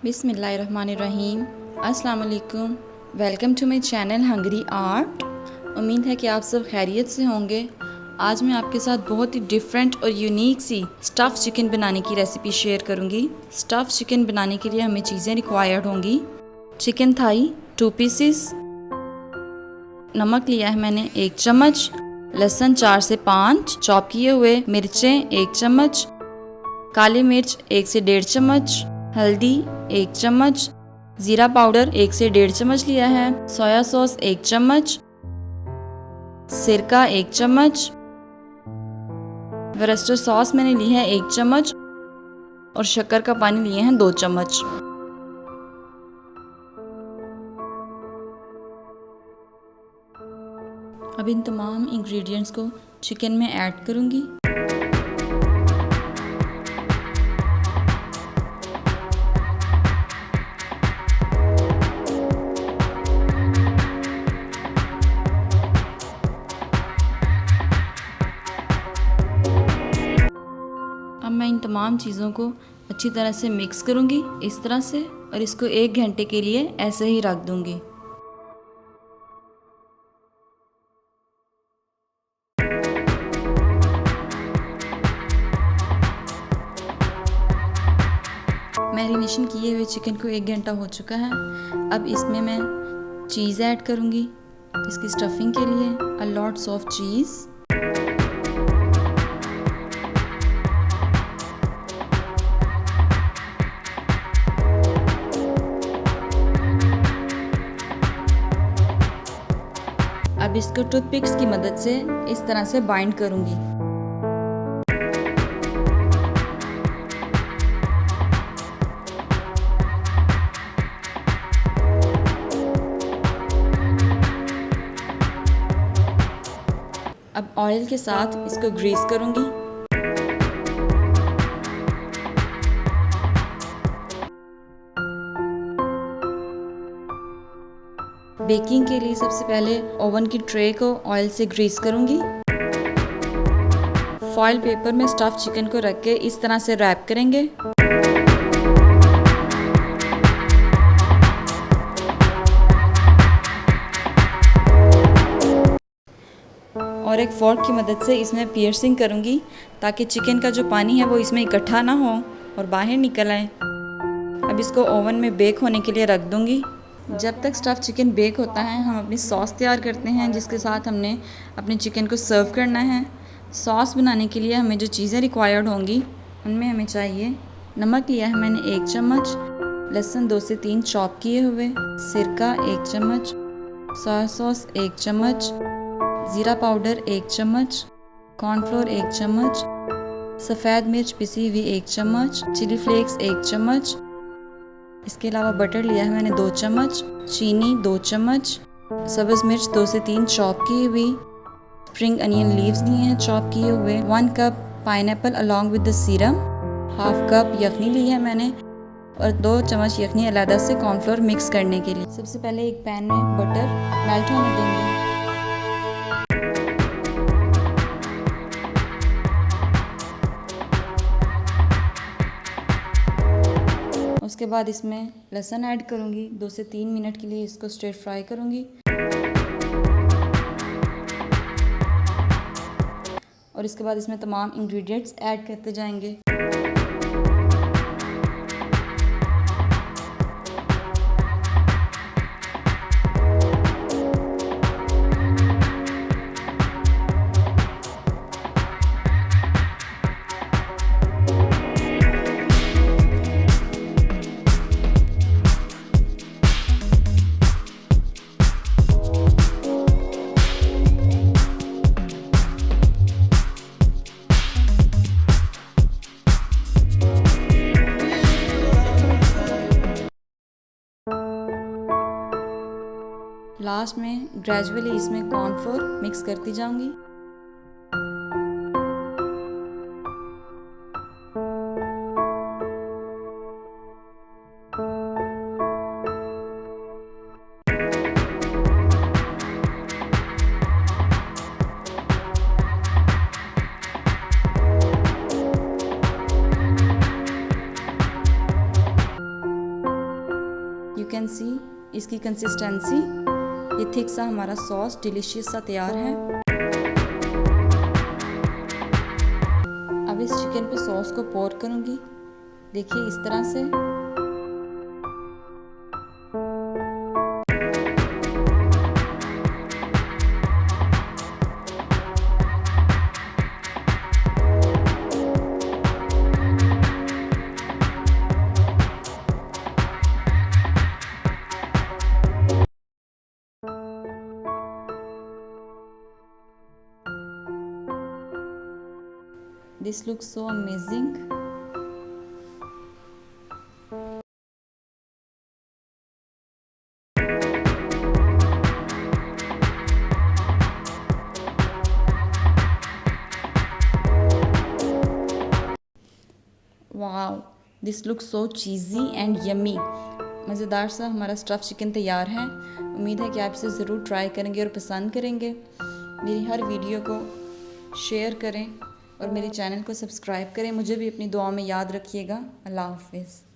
बिस्मिल्लाहिर्रहमानिर्रहीम। अस्सलाम वालेकुम। Welcome to my channel Hungry Art. उम्मीद है कि आप सब खैरियत से होंगे। आज मैं आपके साथ बहुत ही डिफरेंट और यूनिक सी स्टफ़ चिकन बनाने की रेसिपी शेयर करूंगी। स्टफ़ चिकन बनाने के लिए हमें चीज़ें रिक्वायर्ड होंगी। चिकन थाई 2 पीसेस, नमक लिया है मैंने 1 चम्मच, लहसुन 4 से 5 चॉप किए हुए, मिर्चें 1 चम्मच, काली मिर्च 1 से 1.5 चम्मच, हल्दी 1 चम्मच, ज़ीरा पाउडर 1 से 1.5 चम्मच लिया है, सोया सॉस 1 चम्मच, सिरका 1 चम्मच, वरस्टर सॉस मैंने ली है 1 चम्मच और शक्कर का पानी लिए हैं 2 चम्मच। अब इन तमाम इंग्रेडिएंट्स को चिकन में ऐड करूंगी। अब मैं इन तमाम चीज़ों को अच्छी तरह से मिक्स करूंगी इस तरह से, और इसको 1 घंटे के लिए ऐसे ही रख दूंगी। मैरिनेशन किए हुए चिकन को 1 घंटा हो चुका है। अब इसमें मैं चीज़ ऐड करूंगी इसकी स्टफिंग के लिए, अ लॉट्स ऑफ चीज़। अब इसको टूथपिक्स की मदद से इस तरह से बाइंड करूंगी। अब ऑयल के साथ इसको ग्रीस करूंगी। बेकिंग के लिए सबसे पहले ओवन की ट्रे को ऑयल से ग्रीस करूंगी। फॉइल पेपर में स्टफ चिकन को रख के इस तरह से रैप करेंगे। और एक फोर्क की मदद से इसमें पियर्सिंग करूंगी ताकि चिकन का जो पानी है वो इसमें इकट्ठा ना हो और बाहर निकल आए। अब इसको ओवन में बेक होने के लिए रख दूंगी। जब तक स्टफ़ चिकन बेक होता है हम अपनी सॉस तैयार करते हैं जिसके साथ हमने अपने चिकन को सर्व करना है। सॉस बनाने के लिए हमें जो चीज़ें रिक्वायर्ड होंगी उनमें हमें चाहिए नमक लिया है मैंने 1 चम्मच, लहसुन 2 से 3 चॉप किए हुए, सिरका 1 चम्मच, सोया सॉस 1 चम्मच, ज़ीरा पाउडर 1 चम्मच, कॉर्नफ्लोर 1 चम्मच, सफ़ेद मिर्च पिसी हुई 1 चम्मच, चिली फ्लेक्स 1 चम्मच। इसके अलावा बटर लिया है मैंने 2 चम्मच, चीनी 2 चम्मच, सब्ज़ मिर्च 2 से 3 चॉप की हुई, स्प्रिंग अनियन लीव्स लिए हैं चॉप किए हुए, 1 cup pineapple along with the syrup, half cup यखनी ली है मैंने और 2 चम्मच यखनी अलग से कॉर्नफ्लोर मिक्स करने के लिए। सबसे पहले एक पैन में बटर मेल्ट होने देंगे। उसके बाद इसमें लहसुन ऐड करूंगी। 2 से 3 मिनट के लिए इसको स्टिर फ्राई करूंगी और इसके बाद इसमें तमाम इंग्रेडिएंट्स ऐड करते जाएंगे। लास्ट में ग्रेजुअली इसमें कॉर्नफ्लोर मिक्स करती जाऊंगी। कैन सी इसकी कंसिस्टेंसी, ये थिक सा हमारा सॉस डिलीशियस सा तैयार है। अब इस चिकन पे सॉस को पोर करूँगी, देखिए इस तरह से। This looks so amazing. Wow, this looks so cheesy and yummy. मज़ेदार सा हमारा स्टफ़ चिकन तैयार है। उम्मीद है कि आप इसे ज़रूर ट्राई करेंगे और पसंद करेंगे। मेरी हर वीडियो को शेयर करें और मेरे चैनल को सब्सक्राइब करें। मुझे भी अपनी दुआ में याद रखिएगा। अल्लाह हाफ़िज़।